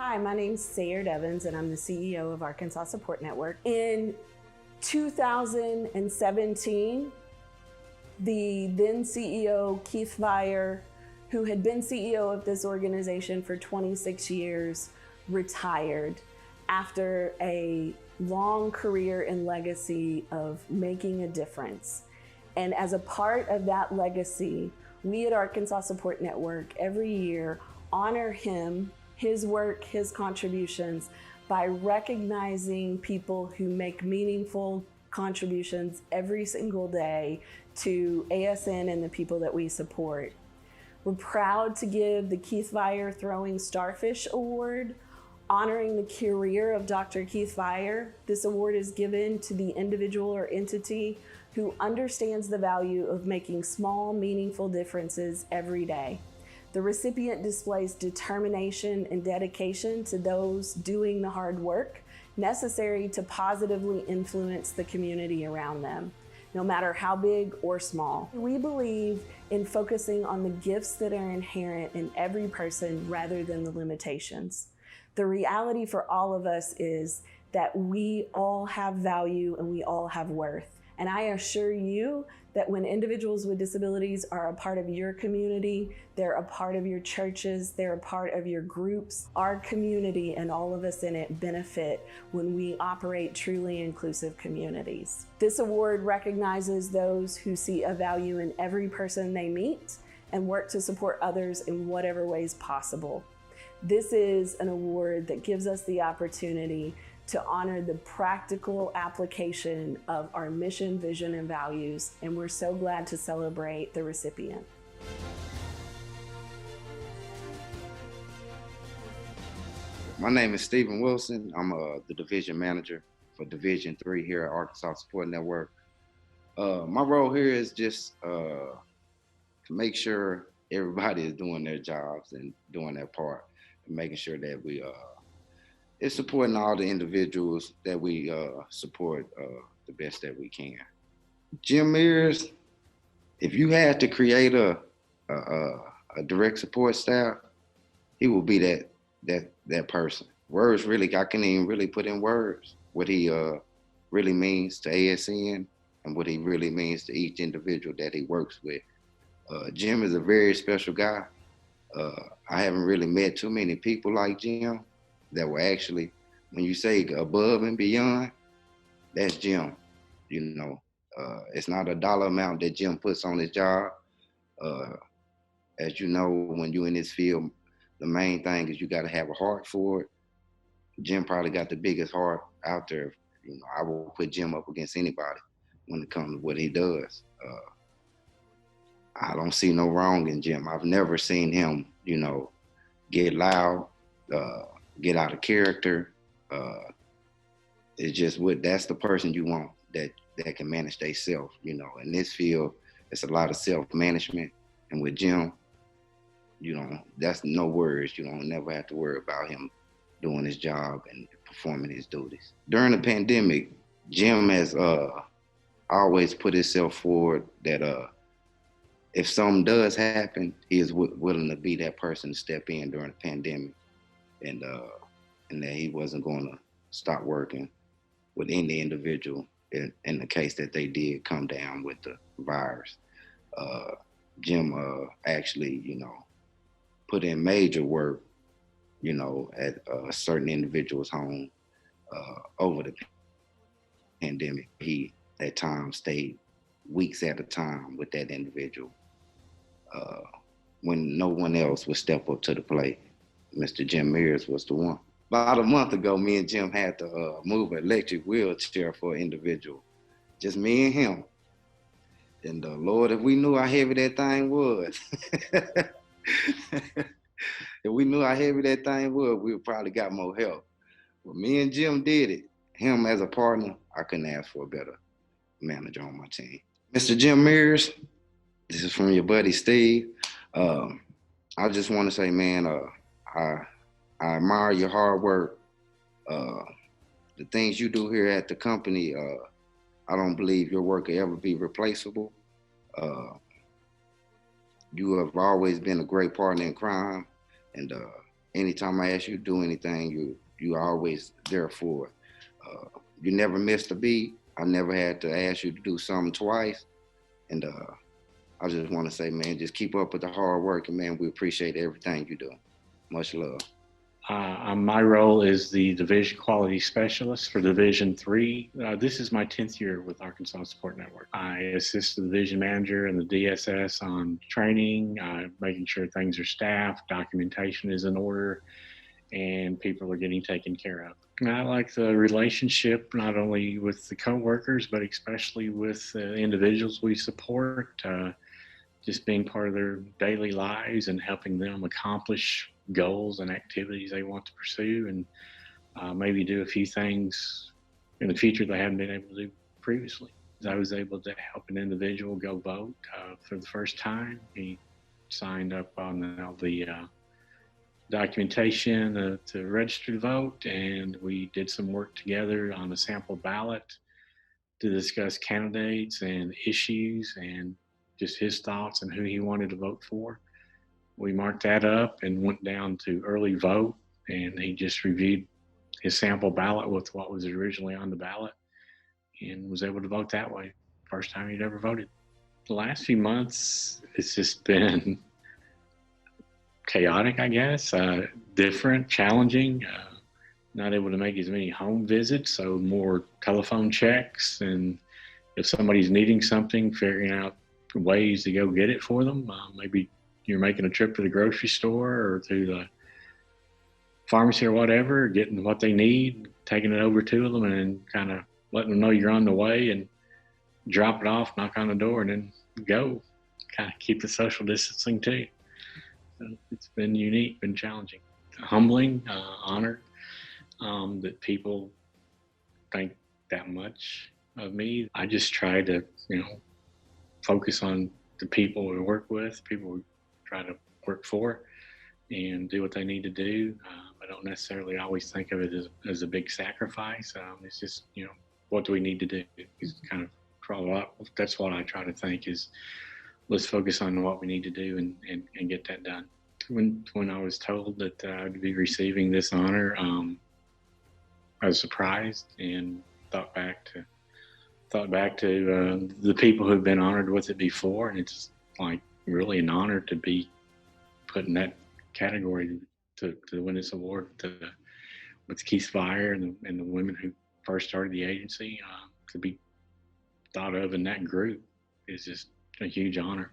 Hi, my name's Sayre Devins, and I'm the CEO of Arkansas Support Network. In 2017, the then CEO, Keith Vire, who had been CEO of this organization for 26 years, retired after a long career and legacy of making a difference. And as a part of that legacy, we at Arkansas Support Network every year honor him, his work, his contributions by recognizing people who make meaningful contributions every single day to ASN and the people that we support. We're proud to give the Keith Vire Throwing Starfish Award, honoring the career of Dr. Keith Vire. This award is given to the individual or entity who understands the value of making small, meaningful differences every day. The recipient displays determination and dedication to those doing the hard work necessary to positively influence the community around them, no matter how big or small. We believe in focusing on the gifts that are inherent in every person rather than the limitations. The reality for all of us is that we all have value and we all have worth. And I assure you that when individuals with disabilities are a part of your community, they're a part of your churches, they're a part of your groups, our community and all of us in it benefit when we operate truly inclusive communities. This award recognizes those who see a value in every person they meet and work to support others in whatever ways possible. This is an award that gives us the opportunity to honor the practical application of our mission, vision, and values, and we're so glad to celebrate the recipient. My name is Stephen Wilson. I'm the division manager for Division 3 here at Arkansas Support Network. My role here is just to make sure everybody is doing their jobs and doing their part, and making sure that we is supporting all the individuals that we support the best that we can. Jim Mears, if you had to create a direct support staff, he will be that person. Words really, I can't even really put in words what he really means to ASN and what he really means to each individual that he works with. Jim is a very special guy. I haven't really met too many people like Jim that were actually, when you say above and beyond, that's Jim. You know, it's not a dollar amount that Jim puts on his job. As you know, when you're in this field, the main thing is you got to have a heart for it. Jim probably got the biggest heart out there. You know, I will put Jim up against anybody when it comes to what he does. I don't see no wrong in Jim. I've never seen him, you know, get loud, get out of character. It's just that's the person you want that can manage themselves. You know, in this field, it's a lot of self-management, and with Jim, you know, that's no worries. You don't never have to worry about him doing his job and performing his duties. During the pandemic, Jim has always put himself forward that if something does happen, he is willing to be that person to step in during the pandemic. And that he wasn't going to stop working with any individual in the case that they did come down with the virus. Jim actually, you know, put in major work, you know, at a certain individual's home over the pandemic. He at times stayed weeks at a time with that individual when no one else would step up to the plate. Mr. Jim Mears was the one. About a month ago, me and Jim had to move an electric wheelchair for an individual. Just me and him. And Lord, if we knew how heavy that thing was, if we knew how heavy that thing was, we would probably got more help. But me and Jim did it. Him as a partner, I couldn't ask for a better manager on my team. Mr. Jim Mears, this is from your buddy Steve. I just want to say, man, I admire your hard work. The things you do here at the company, I don't believe your work will ever be replaceable. You have always been a great partner in crime, and Anytime I ask you to do anything, you always there for it. You never missed a beat. I never had to ask you to do something twice. And I just want to say, man, just keep up with the hard work, and man, we appreciate everything you do. Much love. My role is the Division Quality Specialist for Division 3. This is my 10th year with Arkansas Support Network. I assist the Division Manager and the DSS on training, making sure things are staffed, documentation is in order, and people are getting taken care of. I like the relationship not only with the coworkers, but especially with the individuals we support. Just being part of their daily lives and helping them accomplish goals and activities they want to pursue, and maybe do a few things in the future they haven't been able to do previously. I was able to help an individual go vote for the first time. He signed up on the documentation to register to vote, and we did some work together on a sample ballot to discuss candidates and issues and just his thoughts and who he wanted to vote for. We marked that up and went down to early vote, and he just reviewed his sample ballot with what was originally on the ballot and was able to vote that way. First time he'd ever voted. The last few months, it's just been chaotic, I guess, different, challenging, not able to make as many home visits, so more telephone checks, and if somebody's needing something, figuring out ways to go get it for them. Maybe you're making a trip to the grocery store or to the pharmacy or whatever, getting what they need, taking it over to them, and kind of letting them know you're on the way, and drop it off, knock on the door, and then go. Kind of keep the social distancing too. So it's been unique, been challenging, humbling, honored that people think that much of me. I just try to, focus on the people we work with, people we try to work for, and do what they need to do. I don't necessarily always think of it as a big sacrifice. It's just, what do we need to do? It's kind of that's what I try to think is, let's focus on what we need to do and get that done. When I was told that I'd be receiving this honor, I was surprised and thought back to the people who've been honored with it before, and it's like really an honor to be put in that category to win this award with Keith Vire and the women who first started the agency. To be thought of in that group is just a huge honor.